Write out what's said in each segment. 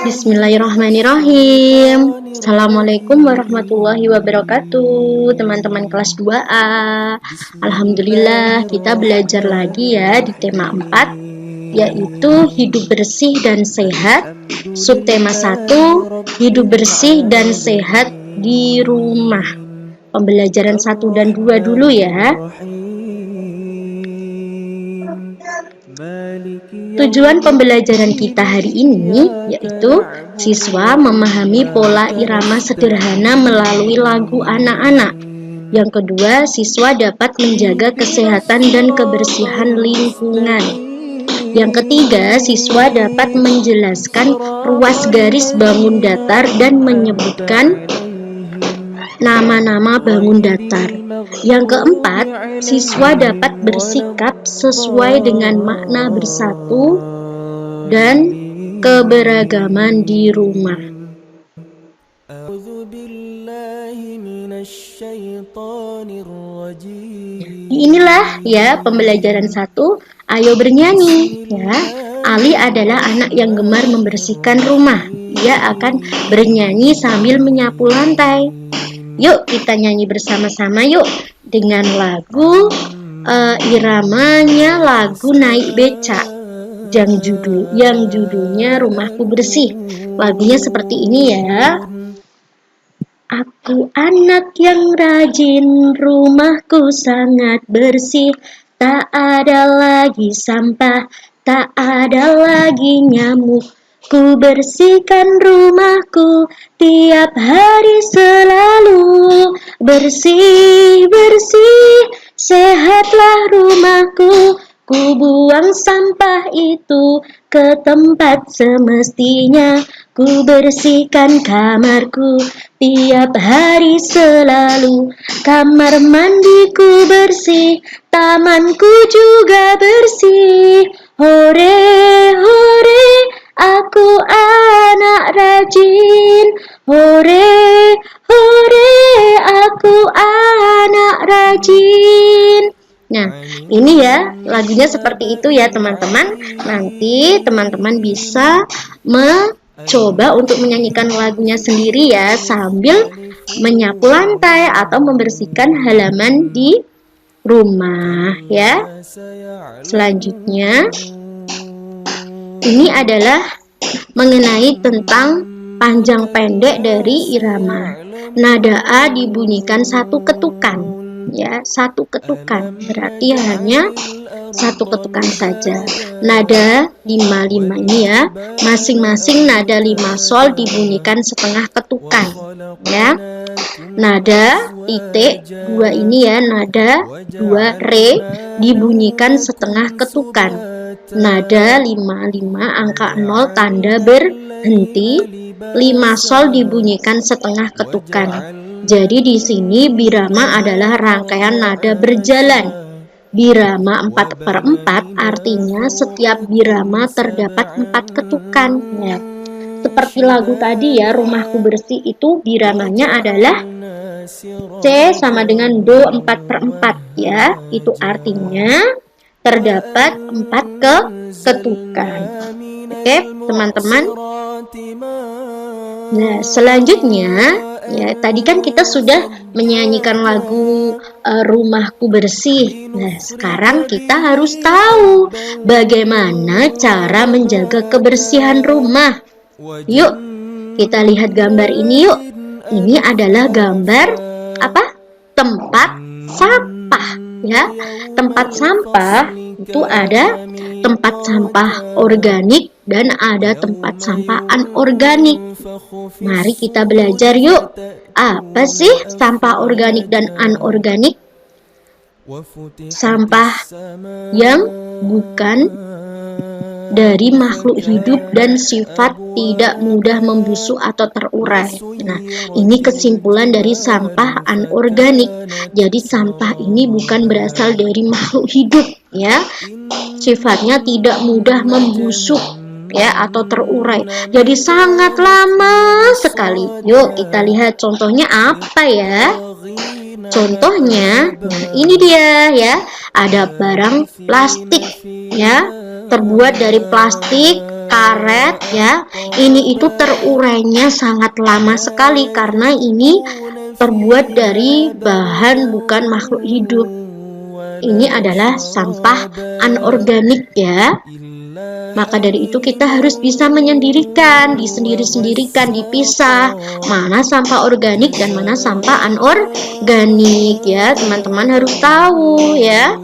Bismillahirrahmanirrahim. Assalamualaikum warahmatullahi wabarakatuh, teman-teman kelas 2A. Alhamdulillah kita belajar lagi ya di tema 4, yaitu hidup bersih dan sehat. Subtema 1, hidup bersih dan sehat di rumah. Pembelajaran 1 dan 2 dulu ya. Tujuan pembelajaran kita hari ini yaitu siswa memahami pola irama sederhana melalui lagu anak-anak. Yang kedua, siswa dapat menjaga kesehatan dan kebersihan lingkungan. Yang ketiga, siswa dapat menjelaskan ruas garis bangun datar dan menyebutkan nama-nama bangun datar. Yang keempat, siswa dapat bersikap sesuai dengan makna bersatu dan keberagaman di rumah. Inilah ya pembelajaran 1. Ayo bernyanyi ya. Ali adalah anak yang gemar membersihkan rumah. Dia akan bernyanyi sambil menyapu lantai. Yuk kita nyanyi bersama-sama yuk dengan lagu iramanya lagu Naik Becak yang judulnya Rumahku Bersih. Lagunya seperti ini ya. Aku anak yang rajin, rumahku sangat bersih, tak ada lagi sampah, tak ada lagi nyamuk. Ku bersihkan rumahku tiap hari selalu. Bersih, bersih, sehatlah rumahku. Ku buang sampah itu ke tempat semestinya. Ku bersihkan kamarku tiap hari selalu. Kamar mandiku bersih, tamanku juga bersih. Hore, hore, aku anak rajin. Hore, hore, aku anak rajin. Nah, ini ya lagunya seperti itu ya teman-teman. Nanti teman-teman bisa mencoba untuk menyanyikan lagunya sendiri ya, sambil menyapu lantai atau membersihkan halaman di rumah ya. Selanjutnya ini adalah mengenai tentang panjang pendek dari irama. Nada A dibunyikan satu ketukan ya, satu ketukan berarti hanya satu ketukan saja. Nada 5-5 ini ya, masing-masing nada 5 sol dibunyikan setengah ketukan ya. Nada titik 2 ini ya, nada 2 re dibunyikan setengah ketukan. Nada 5-5 angka 0 tanda berhenti, 5 sol dibunyikan setengah ketukan. Jadi di sini birama adalah rangkaian nada berjalan. Birama 4/4 artinya setiap birama terdapat 4 ketukan ya. Seperti lagu tadi ya, Rumahku Bersih itu biramanya adalah C sama dengan Do 4/4 ya. Itu artinya terdapat 4 ketukan. Oke, teman-teman. Nah, selanjutnya ya, tadi kan kita sudah menyanyikan lagu Rumahku Bersih. Nah, sekarang kita harus tahu bagaimana cara menjaga kebersihan rumah. Yuk, kita lihat gambar ini yuk. Ini adalah gambar apa? Tempat sampah ya. Tempat sampah itu ada tempat sampah organik dan ada tempat sampah anorganik. Mari kita belajar yuk. Apa sih sampah organik dan anorganik? Sampah yang bukan dari makhluk hidup dan sifat tidak mudah membusuk atau terurai. Nah, ini kesimpulan dari sampah anorganik. Jadi sampah ini bukan berasal dari makhluk hidup ya. Sifatnya tidak mudah membusuk ya atau terurai. Jadi sangat lama sekali. Yuk kita lihat contohnya apa ya. Contohnya, nah ini dia ya. Ada barang plastik ya, terbuat dari plastik karet ya, ini itu terurainya sangat lama sekali karena ini terbuat dari bahan bukan makhluk hidup. Ini adalah sampah anorganik ya. Maka dari itu kita harus bisa menyendirikan, disendiri-sendirikan, dipisah mana sampah organik dan mana sampah anorganik ya. Teman-teman harus tahu ya.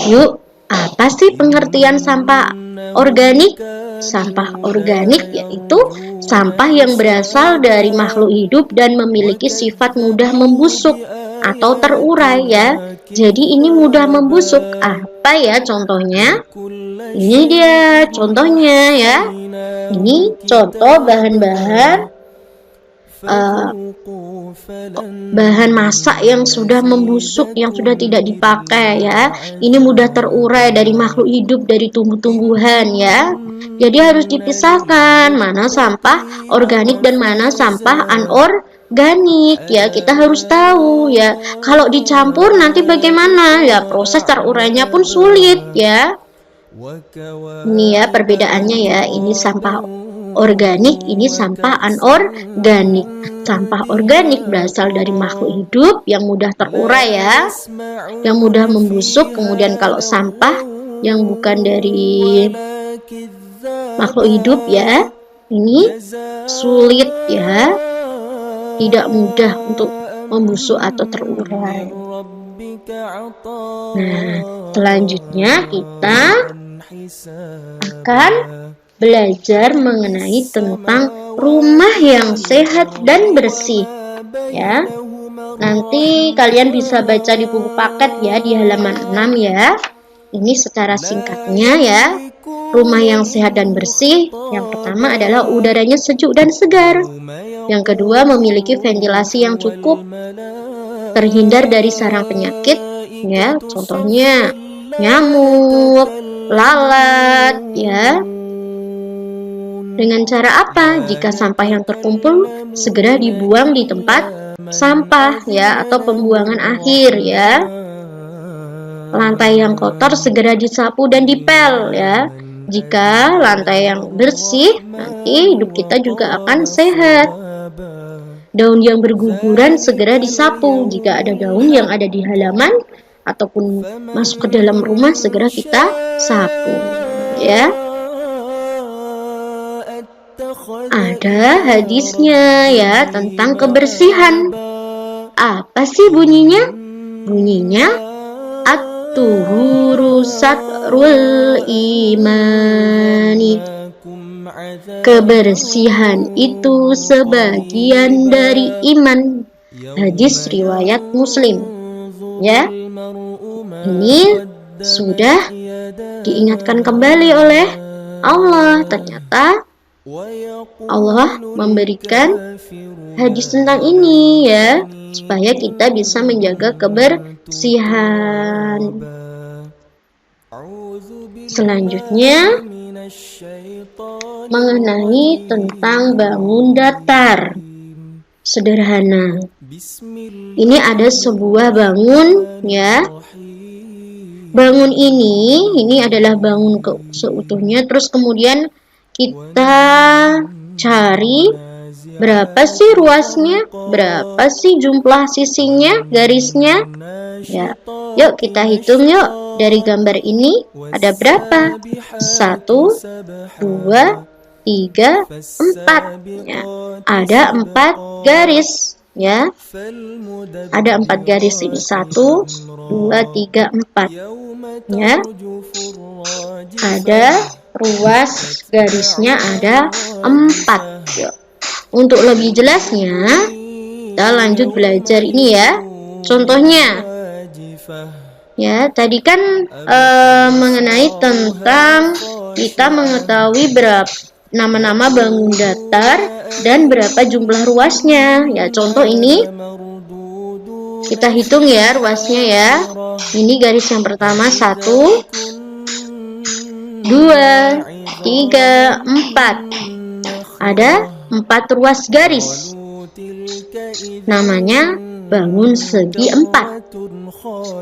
Yuk, apa sih pengertian sampah organik? Sampah organik yaitu sampah yang berasal dari makhluk hidup dan memiliki sifat mudah membusuk atau terurai ya. Jadi ini mudah membusuk. Apa ya contohnya? Ini dia contohnya ya. Ini contoh bahan-bahan bahan masak yang sudah membusuk, yang sudah tidak dipakai ya. Ini mudah terurai dari makhluk hidup, dari tumbuh-tumbuhan ya. Jadi harus dipisahkan mana sampah organik dan mana sampah anorganik ya. Kita harus tahu ya. Kalau dicampur nanti bagaimana ya, proses terurainya pun sulit ya. Ini ya perbedaannya ya. Ini sampah organik, ini sampah anorganik. Sampah organik berasal dari makhluk hidup yang mudah terurai ya, yang mudah membusuk. Kemudian kalau sampah yang bukan dari makhluk hidup ya, ini sulit ya, tidak mudah untuk membusuk atau terurai. Nah, selanjutnya kita akan belajar mengenai tentang rumah yang sehat dan bersih ya. Nanti kalian bisa baca di buku paket ya, di halaman 6 ya. Ini secara singkatnya ya. Rumah yang sehat dan bersih, yang pertama adalah udaranya sejuk dan segar. Yang kedua, memiliki ventilasi yang cukup, terhindar dari sarang penyakit ya, contohnya nyamuk, lalat ya. Dengan cara apa? Jika sampah yang terkumpul segera dibuang di tempat sampah ya, atau pembuangan akhir ya. Lantai yang kotor segera disapu dan dipel ya. Jika lantai yang bersih, nanti hidup kita juga akan sehat. Daun yang berguguran segera disapu. Jika ada daun yang ada di halaman ataupun masuk ke dalam rumah, segera kita sapu ya. Ada hadisnya ya tentang kebersihan. Apa sih bunyinya? Bunyinya at-tuhuru satrul imani. Kebersihan itu sebagian dari iman. Hadis riwayat Muslim. Ya. Ini sudah diingatkan kembali oleh Allah. Ternyata Allah memberikan hadis tentang ini ya, supaya kita bisa menjaga kebersihan. Selanjutnya mengenai tentang bangun datar sederhana. Ini ada sebuah bangun ya. Bangun ini adalah bangun seutuhnya. Terus kemudian kita cari berapa sih ruasnya, berapa sih jumlah sisinya, garisnya ya. Yuk kita hitung yuk. Dari gambar ini ada berapa? 1, 2, 3, 4 ya. Ada 4 garis ya. Ada 4 garis ini. 1, 2, 3, 4 ya. Ada ruas garisnya ada 4 ya. Untuk lebih jelasnya kita lanjut belajar ini ya. Contohnya ya, tadi kan mengenai tentang kita mengetahui berapa nama-nama bangun datar dan berapa jumlah ruasnya ya. Contoh ini kita hitung ya ruasnya ya. Ini garis yang pertama 1, 2, 3, 4. Ada 4 ruas garis. Namanya bangun segi 4.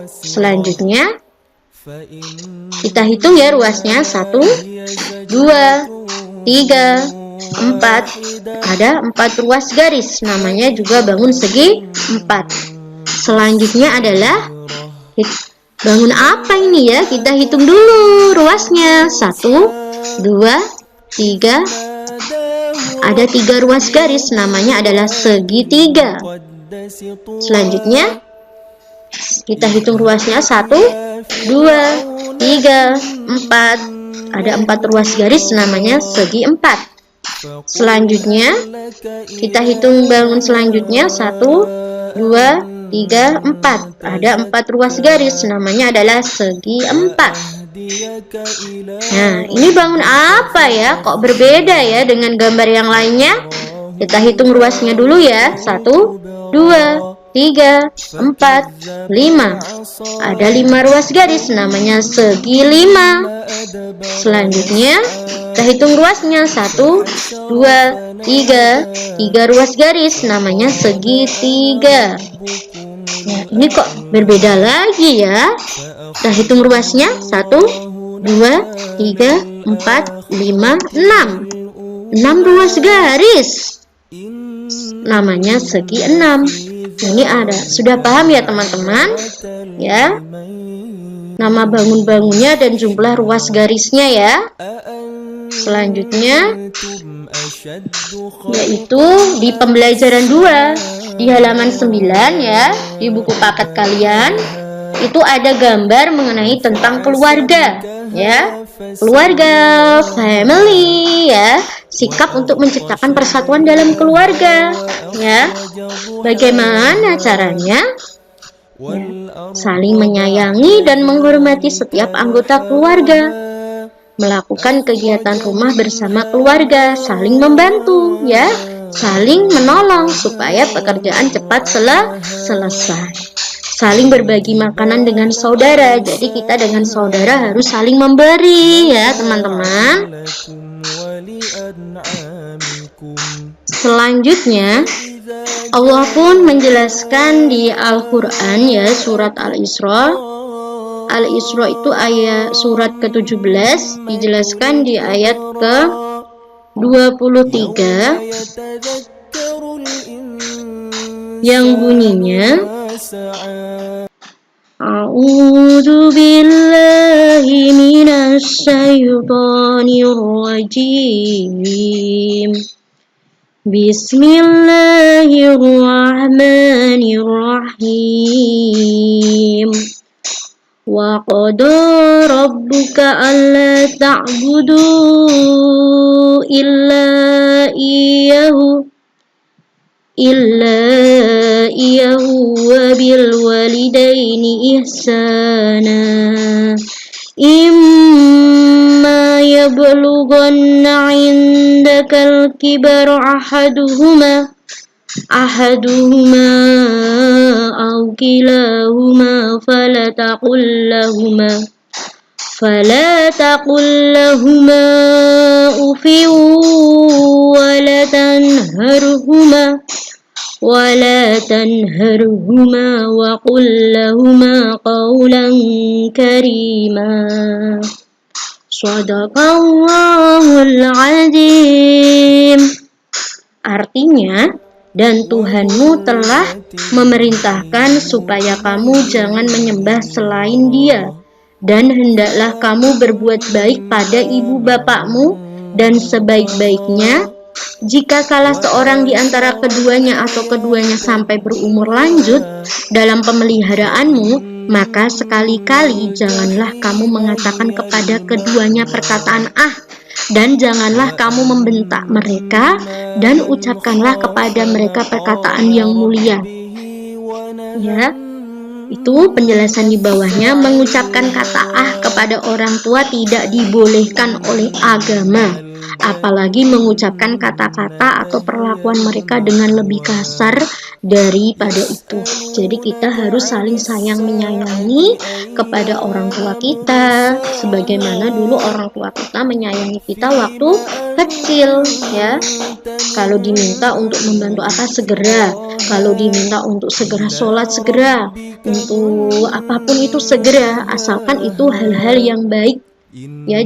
Selanjutnya kita hitung ya ruasnya 1, 2, 3, 4. Ada 4 ruas garis, namanya juga bangun segi 4. Selanjutnya adalah bangun apa ini ya? Kita hitung dulu ruasnya. 1, 2, 3. Ada 3 ruas garis, namanya adalah segitiga. Selanjutnya kita hitung ruasnya. 1, 2, 3, 4. Ada 4 ruas garis, namanya segi 4. Selanjutnya kita hitung bangun selanjutnya. 1, 2, 3, 4. Ada 4 ruas garis, namanya adalah segi 4. Nah, ini bangun apa ya? Kok berbeda ya dengan gambar yang lainnya? Kita hitung ruasnya dulu ya. 1, 2, 3, 4, 5. Ada 5 ruas garis, namanya segi 5. Selanjutnya kita hitung ruasnya. 1, 2, 3. 3 ruas garis, namanya segitiga. Nah, ini kok berbeda lagi ya? Kita hitung ruasnya. 1, 2, 3, 4, 5, 6. 6 ruas garis, namanya segi 6. Ini ada. Sudah paham ya teman-teman? Ya. Nama bangun-bangunnya dan jumlah ruas garisnya ya. Selanjutnya yaitu di pembelajaran 2 di halaman 9 ya, di buku paket kalian itu ada gambar mengenai tentang keluarga ya. Keluarga, family ya. Sikap untuk menciptakan persatuan dalam keluarga ya. Bagaimana caranya? Ya, saling menyayangi dan menghormati setiap anggota keluarga, melakukan kegiatan rumah bersama keluarga, saling membantu ya, saling menolong supaya pekerjaan cepat selesai. Saling berbagi makanan dengan saudara. Jadi kita dengan saudara harus saling memberi ya teman-teman. Selanjutnya Allah pun menjelaskan di Al-Quran ya, surat Al-Isra. Al-Isra itu ayat surat ke-17, dijelaskan di ayat ke-23 yang bunyinya A'udzu billahi minasy syaithanir rajim. Bismillahirrahmanirrahim. Wa qada rabbuka alla ta'budu illa iyahu wa bil walidaini ihsana. Imma yablughanna 'indakal kibara ahaduhuma aw kilahuma fala taqul lahuma uffin wa la tanharhuma wa qul lahuma qawlan karima. Shadaqallahul azim. Artinya, dan Tuhanmu telah memerintahkan supaya kamu jangan menyembah selain Dia, dan hendaklah kamu berbuat baik pada ibu bapakmu, dan sebaik-baiknya jika salah seorang di antara keduanya atau keduanya sampai berumur lanjut dalam pemeliharaanmu, maka sekali-kali janganlah kamu mengatakan kepada keduanya perkataan dan janganlah kamu membentak mereka, dan ucapkanlah kepada mereka perkataan yang mulia. Ya, itu penjelasan di bawahnya. Mengucapkan kata kepada orang tua tidak dibolehkan oleh agama, apalagi mengucapkan kata-kata atau perlakuan mereka dengan lebih kasar daripada itu. Jadi kita harus saling sayang menyayangi kepada orang tua kita, sebagaimana dulu orang tua kita menyayangi kita waktu kecil ya. Kalau diminta untuk membantu apa, segera. Kalau diminta untuk segera sholat, segera. Untuk apapun itu segera, asalkan itu hal-hal yang baik ya.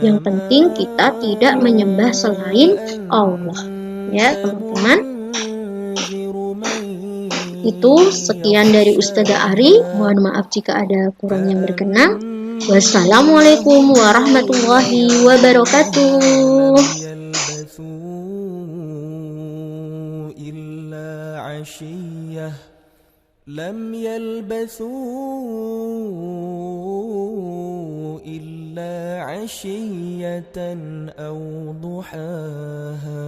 Yang penting kita tidak menyembah selain Allah. Ya, teman-teman. Itu sekian dari Ustazah Ari. Mohon maaf jika ada kurang yang berkenan. Wassalamualaikum warahmatullahi wabarakatuh. لم يلبثوا إلا عشية أو ضحاها